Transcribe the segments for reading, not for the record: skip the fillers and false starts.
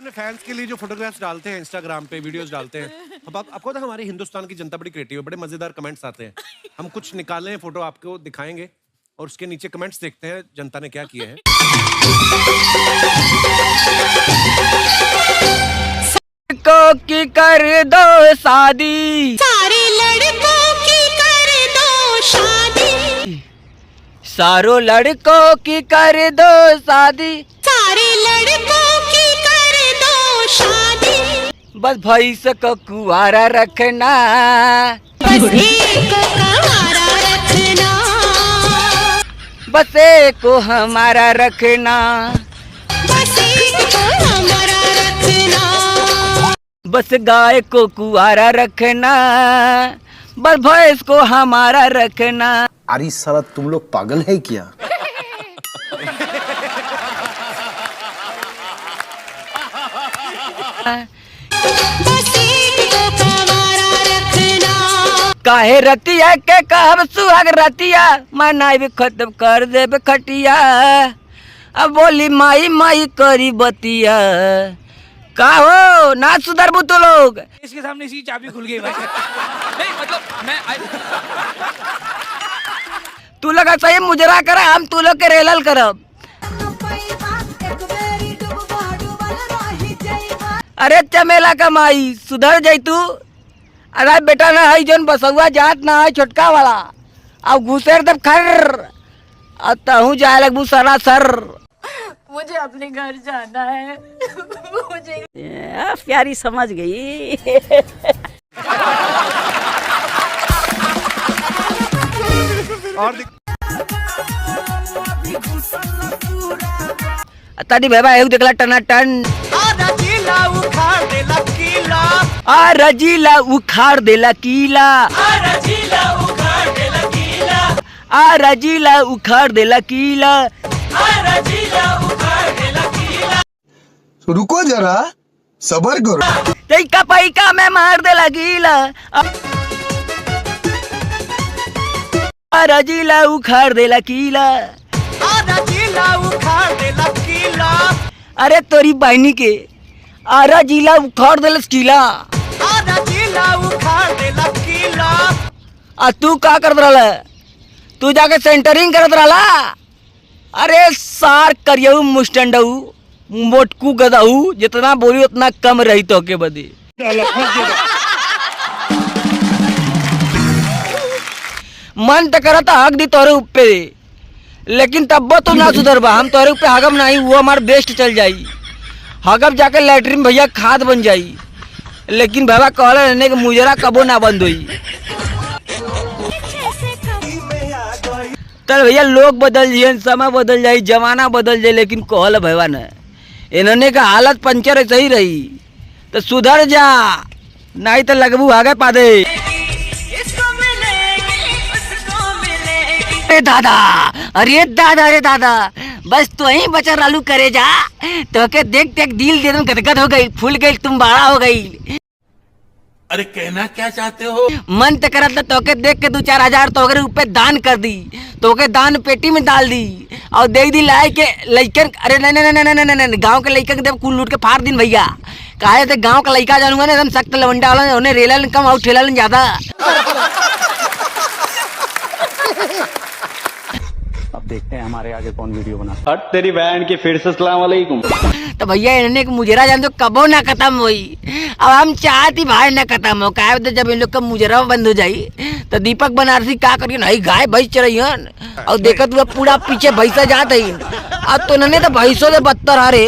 अपने फैंस के लिए जो फोटोग्राफ्स डालते हैं इंस्टाग्राम पे, वीडियोस डालते हैं, अब आपको पता है हमारे हिंदुस्तान की जनता बड़ी क्रिएटिव है, बड़े मजेदार कमेंट्स आते हैं। हम कुछ निकाले हैं फोटो, आपको दिखाएंगे और उसके नीचे कमेंट्स देखते हैं जनता ने क्या किए हैं। लड़कों की कर दो शादी, सारे लड़कों की कर दो शादी, सारों लड़कों की कर दो शादी, सारे लड़कों की कर दो शादी, बस भैंस को कुंवारा रखना, बस एक कवारा रखना, बस एक को हमारा रखना, बस एक को हमारा रखना, बस गाय को कुंवारा रखना, बस भैंस को हमारा रखना। अरे साला तुम लोग पागल है क्या? बस एक को कवारा रखना। काहे रतिया के कहब सुहाग रतिया, मनाई भी खत्म कर देब खटिया, अब बोली माई माई करी बतिया। का हो ना सुधरबू तो लोग, इसके सामने सी चाबी खुल गई भाई। नहीं मतलब मैं तू लोग सही मुजरा कर, हम तू लोग के रेलल करब। अरे चमेला कमाई सुधर जाई तू। अरे बेटा ना है जोन बसुआ जात ना है छोटका वाला, अब घुसेर तब खर अब तहू जाए लगबू सरासर। मुझे अपने घर जाना है। मुझे प्यारी समझ गई। तनी भाई भाई देखला टना टन आ रजीला उखाड़ देला कीला, आ रजीला उखाड़ देला कीला, आ रजीला उखाड़ देला कीला, आ रजीला उखाड़ देला कीला, आ रजीला उखाड़ देला कीला। रुको जरा सबर करो। तैका पैका में मार देला गीला, आ रजीला उखाड़ देला कीला, आ रजीला उखाड़ देला कीला। अरे तोरी बहनी के आरा जिला उखाड़ देला कीला, आरा जिला उखाड़ देला कीला। आ तू का करत रहला? तू जाके सेंटरिंग करत रहला? अरे सार करियऊ मुस्टंडऊ मोटकू गदाऊ, जितना बोली उतना कम रही तो के बदी। मन तो करता हक दी तोरे ऊपर, लेकिन तब तो ना सुधरबा। हम तोरे ऊपर हगम नहीं, वो हमार बेस्ट चल जाई। हगम जाके लैट्रिन भैया खाद बन जाई, लेकिन बाबा कहले रहने के मुजरा कबो ना बंद हुई। तब भैया लोग बदल जाए, समय बदल जाए, जमाना बदल जाए, लेकिन कहल भैया ने इन्होंने का हालत पंचर सही रही तो सुधर जा, नहीं तो लगबू आगे पादे। अरे दादा, अरे दादा, अरे दादा, बस तो ही बचा रालू करे जा, तो के देख देख दिल दे गदगद हो गई, फूल गई, तुम बड़ा हो गई। अरे कहना क्या चाहते हो? मन तो करत तो के देख के 2-4 हजार तो अगर ऊपर दान कर दी, तो के दान पेटी में डाल दी और दे दी लाए के लइकन। अरे नहीं नहीं नहीं नहीं नहीं, गांव के लइकन के कुल लूट के फाड़ दिन भैया। काहे तो गांव का लइका जानूंगा ना एकदम सख्त लवंडा वाला, उन्हें रेला कम और ठेला ज्यादा। अब देखते हैं हमारे आगे कौन वीडियो बना। हट तेरी बहन की फिर से अस्सलाम वालेकुम। तो भैया इन्होंने मुजरा जान तो कबो ना खत्म हुई, अब हम चाहती भाई ना खत्म हो। क्या तो जब इन लोग का मुजरा बंद हो जाई तो दीपक बनारसी का करिए नहीं, गाय भैंस चरइयन और देखत हुआ पूरा पीछे भैंसा जात है। अब तो इन्होंने तो भैंसों से बदतर आ रे,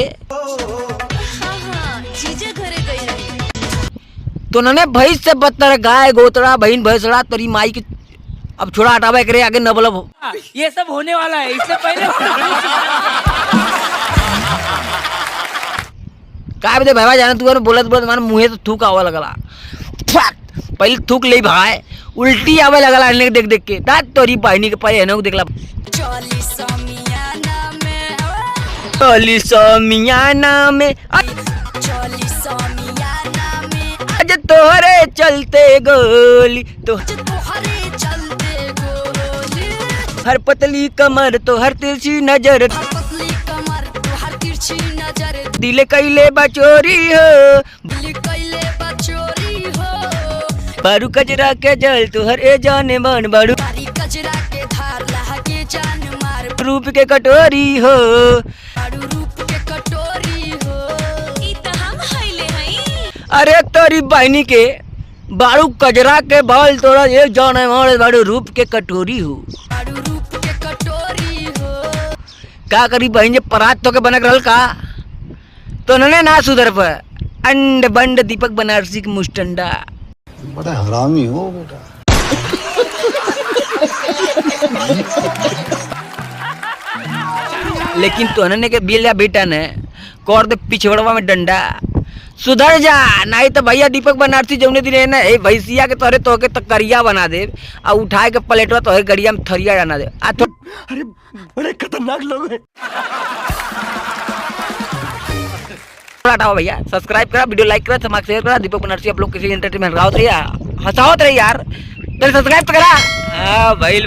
तो इन्होंने भैंस से बदतर गाय गोतड़ा बहन भैंसड़ा तोरी माई की। अब छोड़ा हटावा करे आगे न बोलब। ये सब होने वाला है, इससे पहले का बदे भाई जाना तू बोलत बोलत मान मुँहे तो थूक आवा लगला। पहले थूक ले भाई, उल्टी आवे लगला देख देख के। दांत तोरी बहनी के पाए है देखला। चोली समियाना में आज तोहरे चलते गोली, तो हर पतली कमर तो हर तिरछी नजर, दिल कैले बचोरी हो बारू कजरा के जल तुहर ए जाने मन बारू रूप के कटोरी हो अरे तोरी बहनी के बारू कजरा के बाल तोरा ये जाने मन बारू रूप के कटोरी हो का करी बहन जे परात तो के बनक रहल का तो नने ना सुधर पर अंड बंड दीपक बनारसी के मुस्टंडा बड़ा हरामी हो बेटा। लेकिन तो नने के बिलिया बेटा ने कर दे पिछड़वा में डंडा सुधर जा नहीं तो भैया दीपक बनारसी जौने दिन है ना ए भैंसिया के तोरे तो के करिया बना दे आ उठाए के प्लेटवा तो गड़िया में थरिया जाना दे आ तो अरे बड़े खतरनाक लोग हैं। हटाओ भैया सब्सक्राइब करा वीडियो लाइक करा समाज शेयर करा दीपक बनारसी आप लोग किसी एंटरटेनमेंट रावत रही हंसावत रही यार तेरे सब्सक्राइब तो करा हाँ भाई